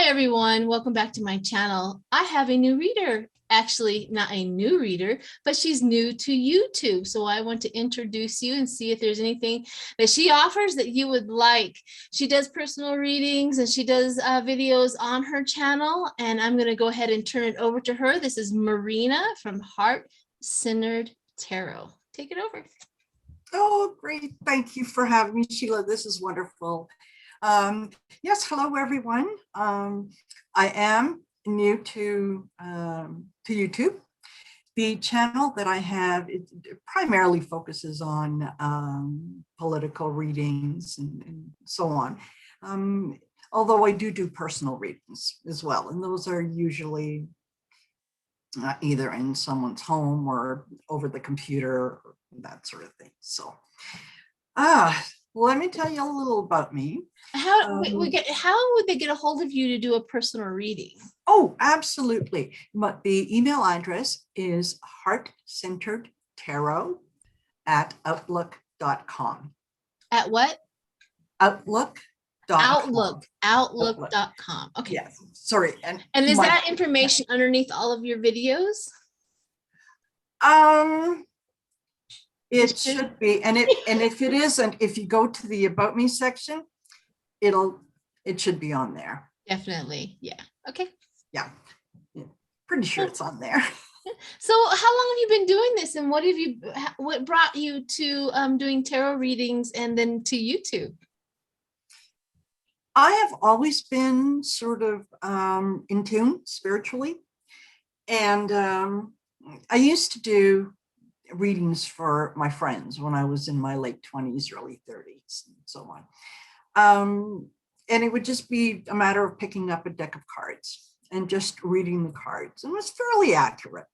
everyone, welcome back to my channel. I have a new reader. Actually, not a new reader, but she's new to YouTube. So I want to introduce you and see if there's anything that she offers that you would like. She does personal readings and she does videos on her channel. And I'm going to go ahead and turn it over to her. This is Marina from Heart-Centered Tarot. Take it over. Oh, great. Thank you for having me, Sheila. This is wonderful. Yes, hello, everyone. I am new to YouTube. The channel that I have, it primarily focuses on political readings and so on. Although I do personal readings as well, and those are usually either in someone's home or over the computer, or that sort of thing. So, let me tell you a little about me. How would they get a hold of you to do a personal reading? Oh, absolutely. But the email address is heartcenteredtarot@outlook.com. At what? Outlook.com. Outlook.com. Okay. Yes. Sorry. And is that information underneath all of your videos? It should be, and if it isn't, if you go to the About Me section, it should be on there. Definitely. Yeah. Okay. Yeah. Pretty sure it's on there. So how long have you been doing this, and what brought you to doing tarot readings and then to YouTube? I have always been sort of in tune spiritually, and I used to do readings for my friends when I was in my late 20s, early 30s, and so on. And it would just be a matter of picking up a deck of cards and just reading the cards, and it was fairly accurate.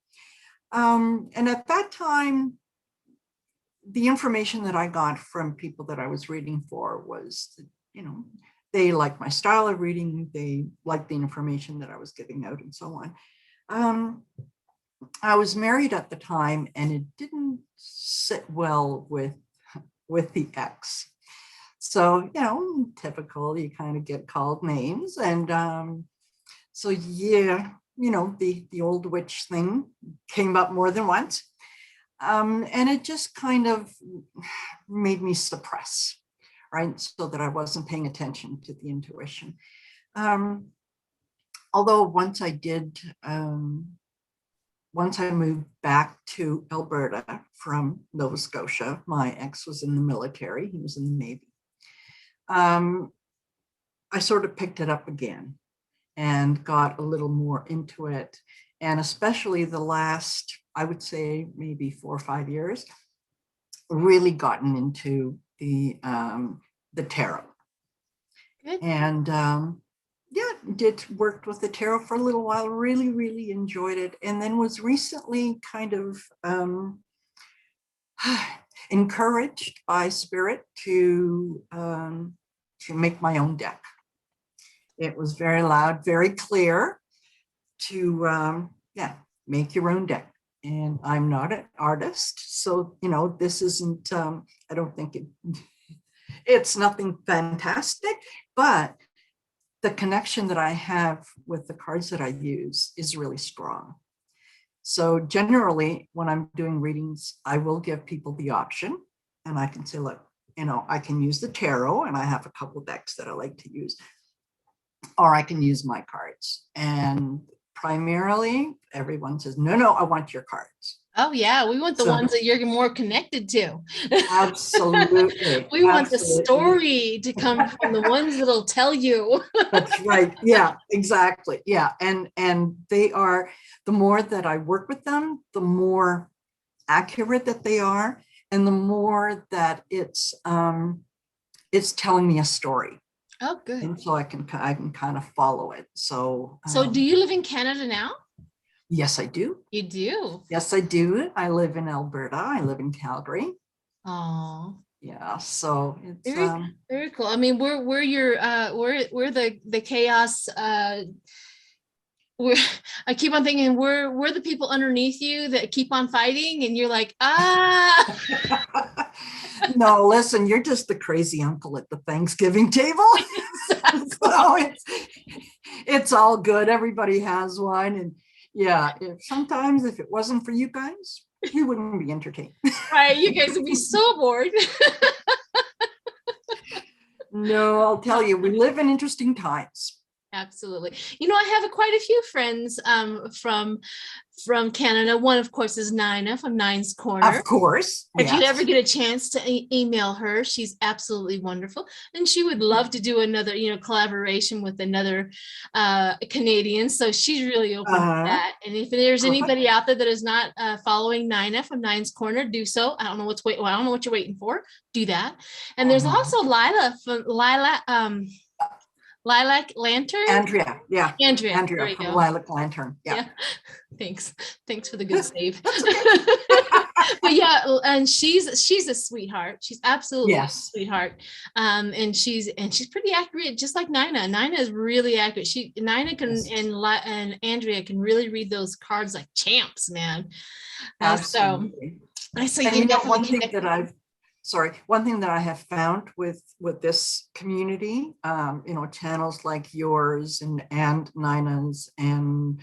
And at that time, the information that I got from people that I was reading for was, they liked my style of reading, they liked the information that I was giving out, and so on. I was married at the time, and it didn't sit well with the ex. So, typical, you kind of get called names. And so, yeah, the old witch thing came up more than once. And it just kind of made me suppress, right? So that I wasn't paying attention to the intuition. Although once I moved back to Alberta from Nova Scotia, my ex was in the military, he was in the Navy. I sort of picked it up again and got a little more into it. And especially the last, I would say maybe 4 or 5 years, really gotten into the tarot. Good. And worked with the tarot for a little while, really enjoyed it, and then was recently kind of encouraged by spirit to make my own deck. It was very loud, very clear to make your own deck. And I'm not an artist, so this isn't I don't think it's nothing fantastic, but the connection that I have with the cards that I use is really strong. So generally, when I'm doing readings, I will give people the option, and I can say, look, I can use the tarot, and I have a couple of decks that I like to use, or I can use my cards. And primarily, everyone says, no, I want your cards. Oh yeah, we want the ones that you're more connected to. Absolutely. We want the story to come from the ones that'll tell you. That's right. Yeah, exactly. Yeah. And they are, the more that I work with them, the more accurate that they are, and the more that it's telling me a story. Oh, good. And so I can kind of follow it. So do you live in Canada now? Yes, I do. You do? Yes, I do. I live in Alberta. I live in Calgary. Oh. Yeah, so it's very cool. I mean, we're the chaos. I keep on thinking we're the people underneath you that keep on fighting, and you're like, No, listen, you're just the crazy uncle at the Thanksgiving table. So It's all good. Everybody has one. And yeah, sometimes if it wasn't for you guys, we wouldn't be entertained. Right, you guys would be so bored. No, I'll tell you, we live in interesting times. Absolutely. You know, I have quite a few friends from Canada. One, of course, is Nina from Nine's Corner. Of course. If you yes. ever get a chance to email her, she's absolutely wonderful. And she would love to do another, collaboration with another Canadian. So she's really open to that. And if there's anybody out there that is not following Nina from Nine's Corner, do so. I don't know what you're waiting for. Do that. And there's also Lila from Lilac Lantern. Andrea. Yeah. Andrea from Lilac Lantern. Yeah. Thanks for the good save. But yeah, and she's a sweetheart. She's absolutely a sweetheart. And she's pretty accurate, just like Nina. Nina is really accurate. Nina can and Andrea can really read those cards like champs, man. Absolutely. So one thing that I have found with this community, channels like yours and Nina's and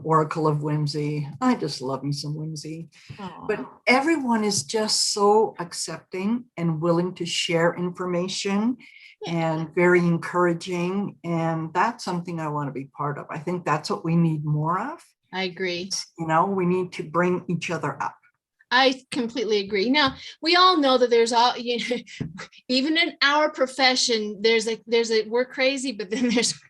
Oracle of Whimsy. I just love me some whimsy. Aww. But everyone is just so accepting and willing to share information and very encouraging. And that's something I want to be part of. I think that's what we need more of. I agree. We need to bring each other up. I completely agree. Now, we all know that there's even in our profession, there's we're crazy, but then there's,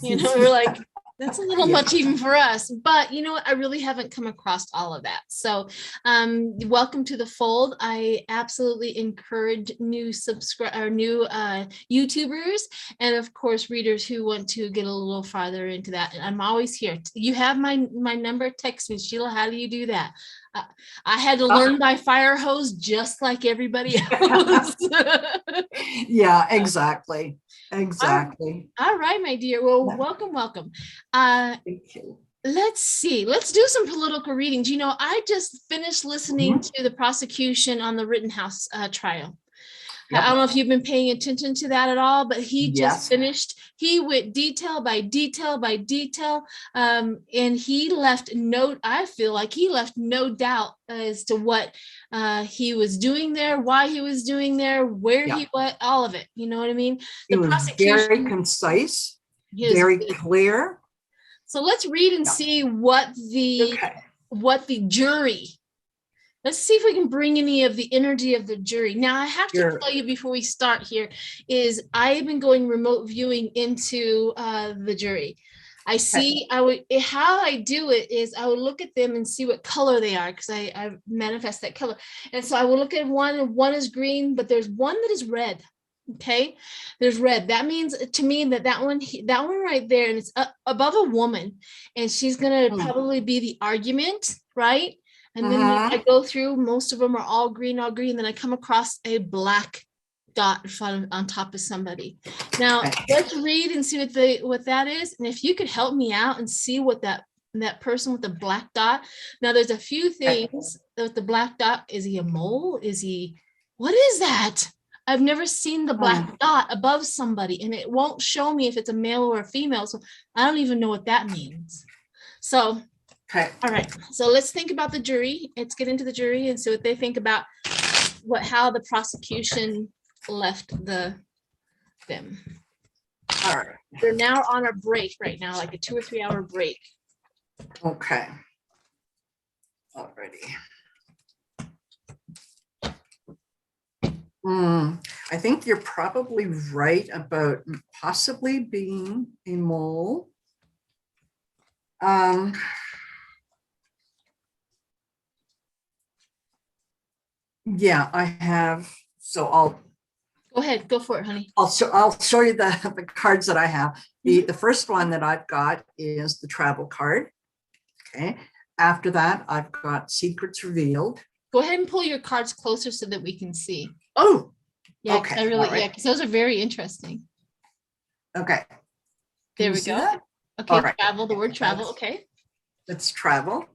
we're like, that's a little much even for us. But you know what? I really haven't come across all of that. So welcome to the fold. I absolutely encourage new YouTubers and of course readers who want to get a little farther into that. And I'm always here. You have my number. Text me, Sheila. How do you do that? I had to learn by fire hose just like everybody else. Yeah, exactly. Exactly. All right, my dear. Well, welcome. Thank you. Let's see. Let's do some political readings. I just finished listening to the prosecution on the Rittenhouse trial. Yep. I don't know if you've been paying attention to that at all, but he just finished. He went detail by detail by detail. And I feel like he left no doubt as to what he was doing there, why he was doing there, where he went, all of it. You know what I mean? The prosecution was very concise, very clear. So let's read and see what the jury. Let's see if we can bring any of the energy of the jury. Now, I have to tell you before we start here is I have been going remote viewing into the jury. How I do it is I would look at them and see what color they are because I manifest that color. And so I will look at one and one is green, but there's one that is red. Okay, there's red. That means to me that one right there, and it's above a woman, and she's gonna probably be the argument, right? And then I go through, most of them are all green, then I come across a black dot on top of somebody. Now, let's read and see what that is. And if you could help me out and see what that person with the black dot. Now, there's a few things with the black dot. Is he a mole? What is that? I've never seen the black dot above somebody, and it won't show me if it's a male or a female. So I don't even know what that means. So all right, so let's think about the jury. Let's get into the jury and see what they think about how the prosecution left them. All right. They're now on a break right now, like a 2 or 3 hour break. Okay. Alrighty. I think you're probably right about possibly being a mole. Yeah, I have. So I'll go ahead, go for it, honey. I'll show you the cards that I have. The first one that I've got is the travel card. Okay. After that, I've got secrets revealed. Go ahead and pull your cards closer so that we can see. Oh, yeah. Okay. Because those are very interesting. Okay. There we go. That? Okay. Right. Travel. The word travel. Okay. Let's travel.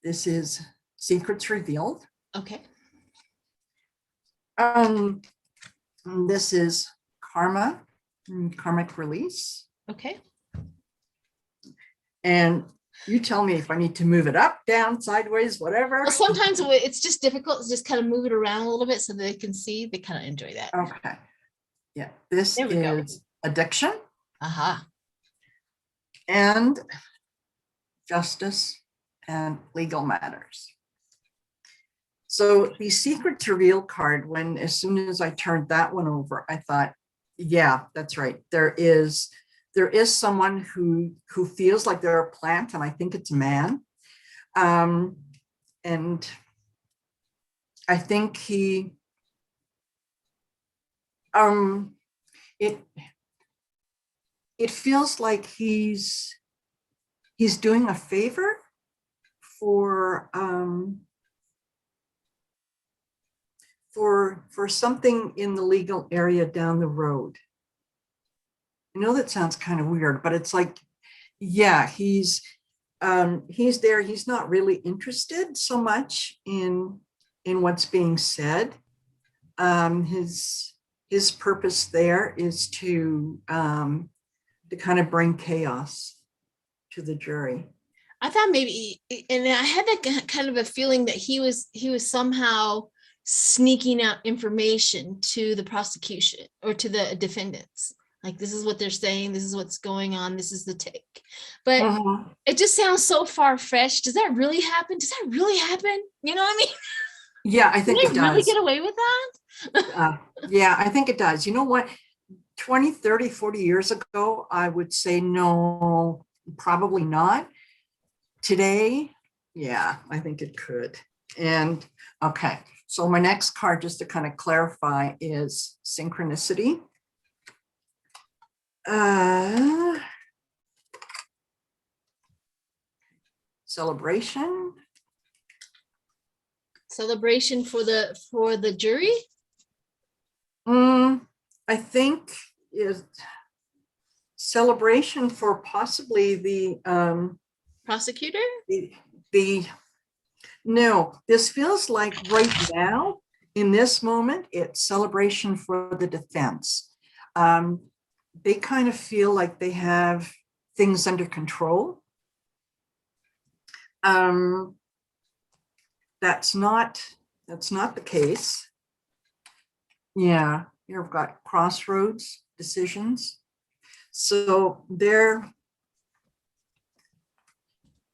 This is secrets revealed. Okay. This is karma, karmic release. Okay. And you tell me if I need to move it up, down, sideways, whatever. Well, sometimes it's just difficult to just kind of move it around a little bit so they can see. They kind of enjoy that. Okay. Yeah, this There we go. is addiction Aha. and justice and legal matters. So the secret to real card, as soon as I turned that one over, I thought, yeah, that's right. There is someone who feels like they're a plant, and I think it's a man. And I think it feels like he's doing a favor for something in the legal area down the road. I know that sounds kind of weird, but it's like, yeah, he's there. He's not really interested so much in what's being said. His purpose there is to kind of bring chaos to the jury. I thought maybe, and I had that kind of a feeling that he was somehow sneaking out information to the prosecution or to the defendants. Like, this is what they're saying, this is what's going on, this is the take. But it just sounds so far-fetched. Does that really happen? Does that really happen? You know what I mean? Yeah, I think it does. Really get away with that? Yeah, I think it does. You know what? 20, 30, 40 years ago, I would say no, probably not. Today, yeah, I think it could. And okay, so my next card, just to kind of clarify, is synchronicity. Celebration. Celebration for the jury? I think is celebration for possibly the Prosecutor? No, this feels like right now, in this moment, it's celebration for the defense. They kind of feel like they have things under control. That's not the case. Yeah, here I've got crossroads decisions. So they're,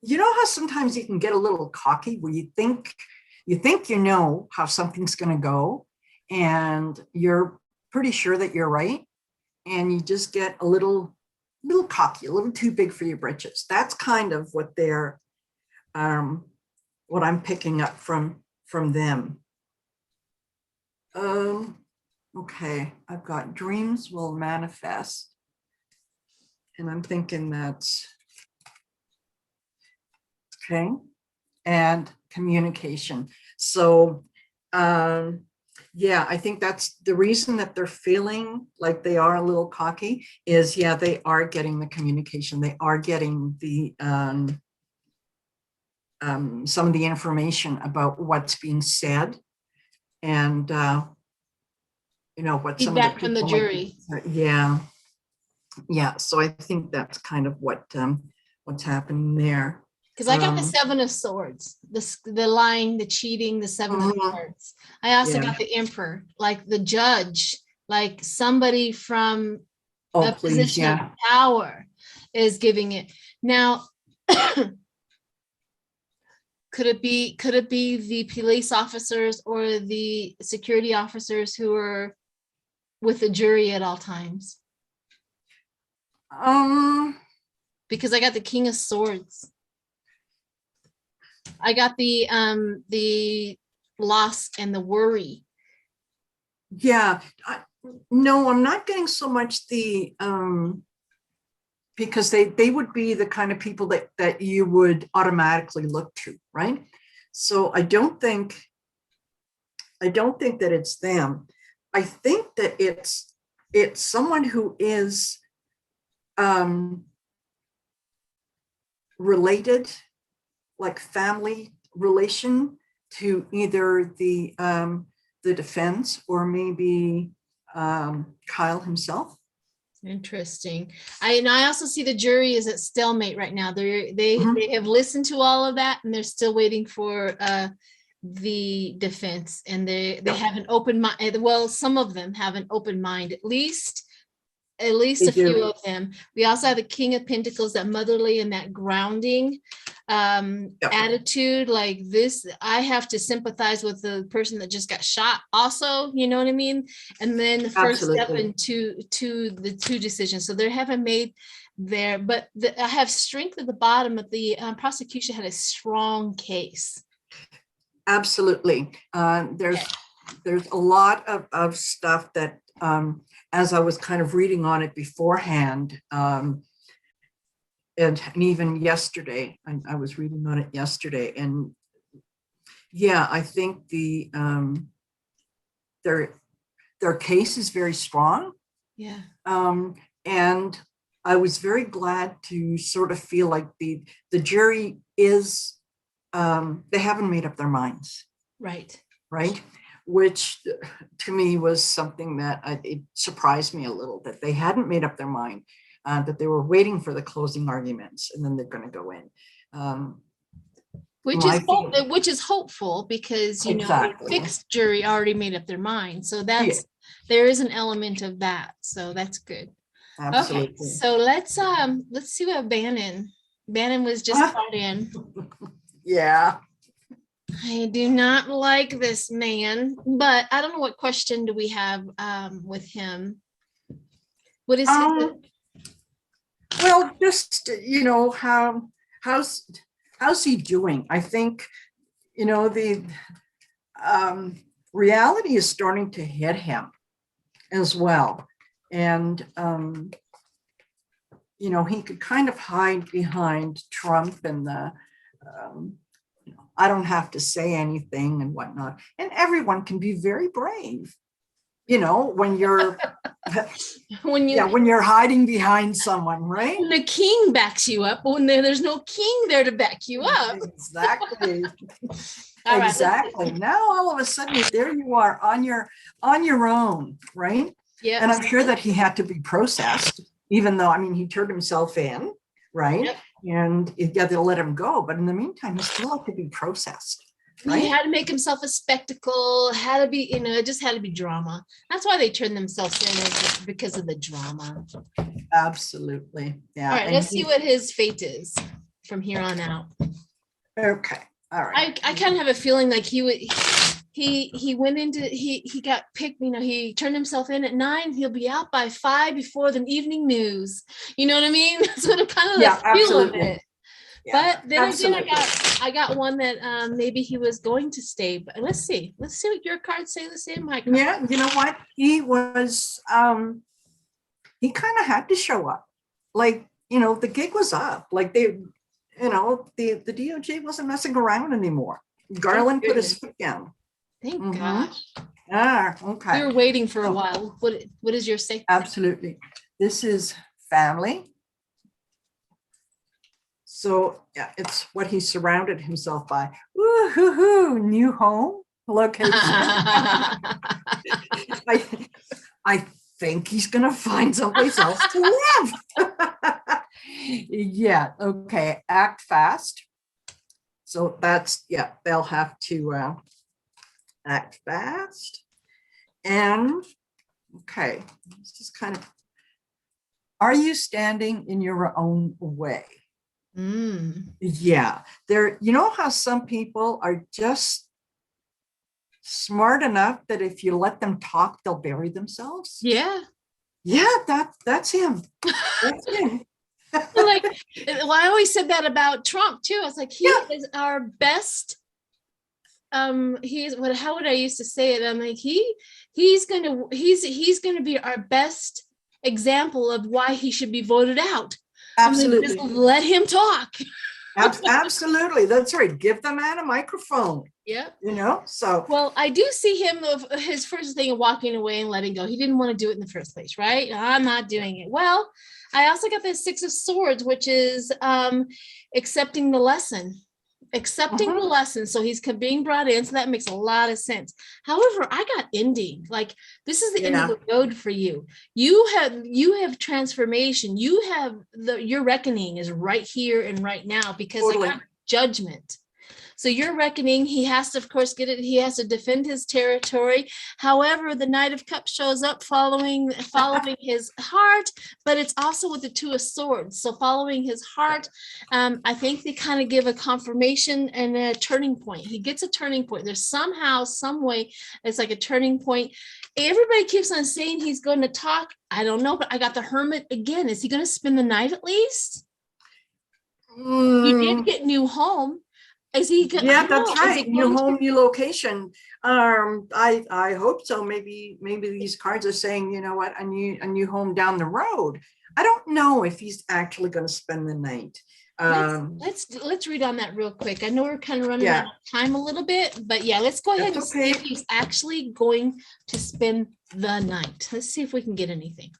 you know how sometimes you can get a little cocky where you think you know how something's going to go, and you're pretty sure that you're right, and you just get a little cocky, a little too big for your britches. That's kind of what they're what I'm picking up from them. Okay, I've got dreams will manifest, and I'm thinking that's okay, and communication. So yeah, I think that's the reason that they're feeling like they are a little cocky is, yeah, they are getting the communication. They are getting the some of the information about what's being said, and you know what some of the Feedback from the people might jury. be. Yeah. So I think that's kind of what's happening there. Because I got the 7 of Swords, the lying, the cheating, the 7 of Swords. I also got the Emperor, like the judge, like somebody from a position of power is giving it. Now, could it be the police officers or the security officers who are with the jury at all times? Because I got the King of Swords. I got the loss and the worry. Yeah, no, I'm not getting so much the because they would be the kind of people that you would automatically look to, right? So I don't think that it's them. I think that it's someone who is related, like family relation to either the defense or maybe Kyle himself. Interesting. I also see the jury is at stalemate right now. They have listened to all of that and they're still waiting for the defense, and they have an open mind. Well, some of them have an open mind, at least They a few do. of them. We also have the King of Pentacles, that motherly and that grounding attitude. Like this, I have to sympathize with the person that just got shot also, you know what I mean? And then the first step into the two decisions. So they haven't made their, but I have strength at the bottom of the prosecution had a strong case. Absolutely. There's a lot of stuff that as I was kind of reading on it beforehand, and even yesterday, I was reading on it yesterday, and yeah, I think their case is very strong. Yeah. And I was very glad to sort of feel like the jury is, they haven't made up their minds. Right. Right. Which to me was something that it surprised me a little, that they hadn't made up their mind, that they were waiting for the closing arguments and then they're going to go in. Which is hopeful, because, you know, fixed jury already made up their mind. So there is an element of that. So that's good. Absolutely. Okay. So let's see what Bannon was just brought in. Yeah. I do not like this man, but I don't know, what question do we have with him? What is his? Well, just, you know, how's he doing? I think, you know, the reality is starting to hit him as well. And, you know, he could kind of hide behind Trump and the, I don't have to say anything and whatnot. And everyone can be very brave, you know, when you're when you're hiding behind someone, right? When the king backs you up, when there's no king there to back you up. Exactly. Exactly. Now all of a sudden there you are on your own, right? Yeah. And I'm sure that he had to be processed, even though, I mean, he turned himself in, right? Yep. And they'll let him go, but in the meantime, he still had to be processed. Right? He had to make himself a spectacle, had to be, you know, it just had to be drama. That's why they turned themselves in, because of the drama. Absolutely. Yeah. All right, let's see what his fate is from here on out. Okay. All right. I kind of have a feeling like he got picked, you know, he turned himself in at 9, he'll be out by 5 before the evening news. You know what I mean? That's what kind of the feel of it. Yeah, but then again, I got one that maybe he was going to stay, but let's see what your cards say the same. My cards. Yeah, you know what? He was he kind of had to show up. Like, you know, the gig was up. Like they, you know, the DOJ wasn't messing around anymore. Garland put his foot down. Thank gosh. Okay. We were waiting for a while. What is your say? Absolutely. This is family. So yeah, it's what he surrounded himself by. Woo-hoo-hoo, new home location. I think he's gonna find someplace else to live. Yeah, okay, act fast. So that's, yeah, they'll have to act fast. And okay, this is kind of, are you standing in your own way? Yeah, there, you know how some people are just smart enough that if you let them talk, they'll bury themselves. Yeah. That's him. That's him. Like, well, I always said that about Trump too. I was like, he is our best. How would I used to say it? I'm like, he's gonna be our best example of why he should be voted out. Absolutely. Just let him talk. Absolutely. That's right. Give the man a microphone. Yeah. You know, so. Well, I do see him of his first thing of walking away and letting go. He didn't want to do it in the first place, right? I'm not doing it. Well, I also got the 6 of Swords, which is accepting the lesson. accepting the lesson. So he's being brought in. So that makes a lot of sense. However, I got ending. Like, this is the end of the road for you. You have transformation. You have your reckoning is right here and right now, because I got judgment. So your reckoning, he has to, of course, get it. He has to defend his territory. However, the Knight of Cups shows up following his heart, but it's also with the Two of Swords. So following his heart, I think they kind of give a confirmation and a turning point. He gets a turning point. There's somehow, some way, it's like a turning point. Everybody keeps on saying he's going to talk. I don't know, but I got the Hermit again. Is he going to spend the night at least? You did get new home. Is he good? Yeah, that's right. New home, new location. I hope so. Maybe these cards are saying, you know what, a new home down the road. I don't know if he's actually going to spend the night. Let's read on that real quick. I know we're kind of running out of time a little bit, but yeah, let's go ahead and see if he's actually going to spend the night. Let's see if we can get anything.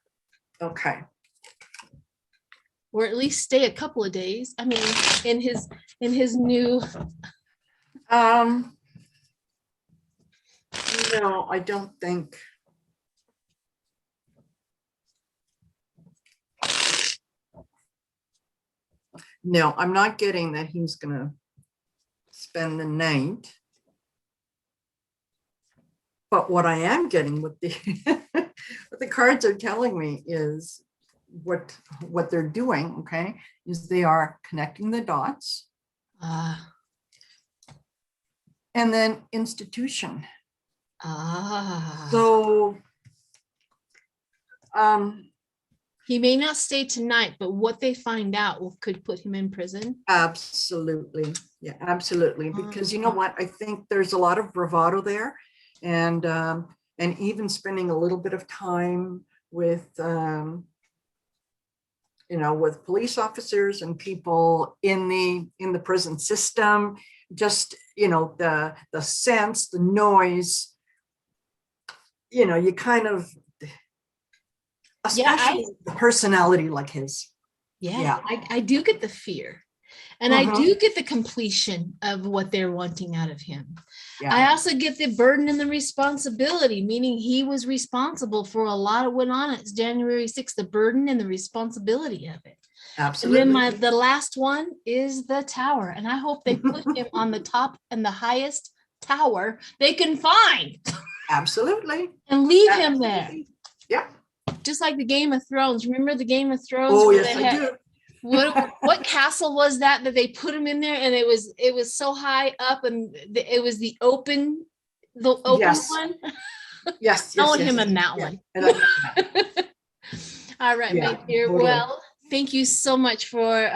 Okay. Or at least stay a couple of days. I mean, in his new. No, I don't think. No, I'm not getting that he's gonna spend the night. But what I am getting with the what the cards are telling me is what they're doing, okay, is they are connecting the dots. And then institution. So he may not stay tonight, but what they find out could put him in prison. Absolutely. Yeah, absolutely. Because you know what? I think there's a lot of bravado there, and even spending a little bit of time with you know, with police officers and people in the prison system, just, you know, the sense, the noise, you know, you kind of, especially the personality like his. Yeah. I do get the fear, and I do get the completion of what they're wanting out of him. I also get the burden and the responsibility, meaning he was responsible for a lot of what went on. It's January 6th, the burden and the responsibility of it. Absolutely. And then the last one is the tower. And I hope they put him on the top and the highest tower they can find. Absolutely. And leave him there. Yeah. Just like the Game of Thrones. Remember the Game of Thrones? Oh, yes, I do. What castle was that they put him in there, and it was so high up, and it was the open one. Yes. I want him in that one. All right, my dear. Totally. Well, thank you so much for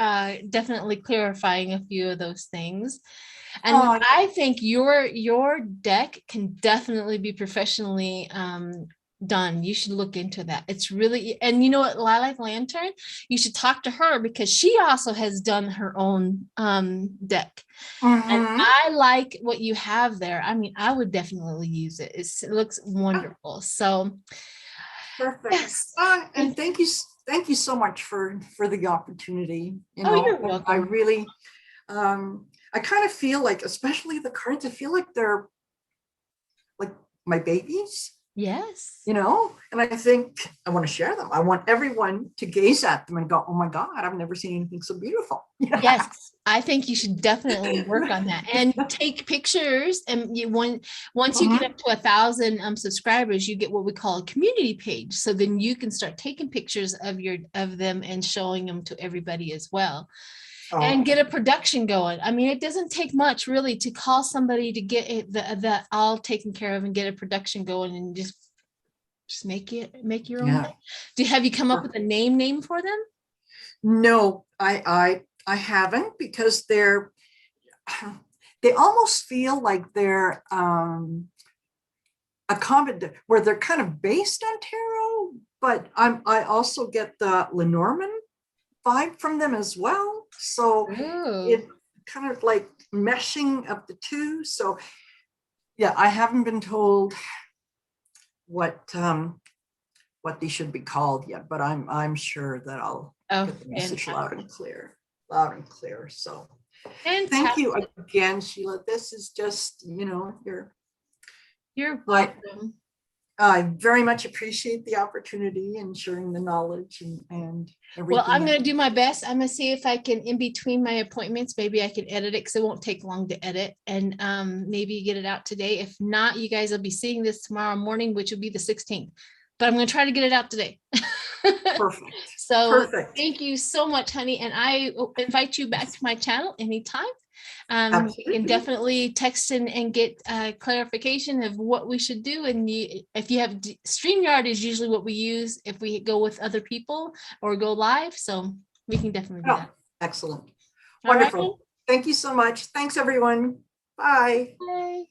definitely clarifying a few of those things. And I think your deck can definitely be professionally done. You should look into that. It's really, and you know what, Lilac Lantern, you should talk to her, because she also has done her own deck. And I like what you have there. I mean, I would definitely use it. It looks wonderful. So perfect. Yes. And thank you so much for the opportunity. You know, you're welcome. I really I kind of feel like, especially the cards, I feel like they're like my babies. Yes. You know, and I think I want to share them. I want everyone to gaze at them and go, oh my God, I've never seen anything so beautiful. Yes, I think you should definitely work on that and take pictures. And once you get up to 1,000 subscribers, you get what we call a community page. So then you can start taking pictures of them and showing them to everybody as well. And get a production going. I mean, it doesn't take much really to call somebody to get that all taken care of and get a production going, and just make your own. Have you come up with a name for them? No, I haven't, because they almost feel like they're a comment where they're kind of based on tarot, but I also get the Lenormand vibe from them as well. So it kind of like meshing of the two. So yeah, I haven't been told what they should be called yet, but I'm sure that I'll get the message loud and clear. So Thank you Fantastic. again, Sheila. This is just, You're I, welcome. I very much appreciate the opportunity and sharing the knowledge and Well, I'm everything. going to do my best. I'm going to see if I can, in between my appointments, maybe I can edit it because it won't take long to edit, and maybe get it out today. If not, you guys will be seeing this tomorrow morning, which will be the 16th. But I'm going to try to get it out today. Perfect. So Perfect. thank you so much, honey. And I invite you back to my channel anytime. You can Absolutely. definitely text and get clarification of what we should do. And if you have StreamYard is usually what we use if we go with other people or go live. So we can definitely do Oh, that. excellent. All right. Wonderful. Thank you so much. Thanks, everyone. Bye. Bye.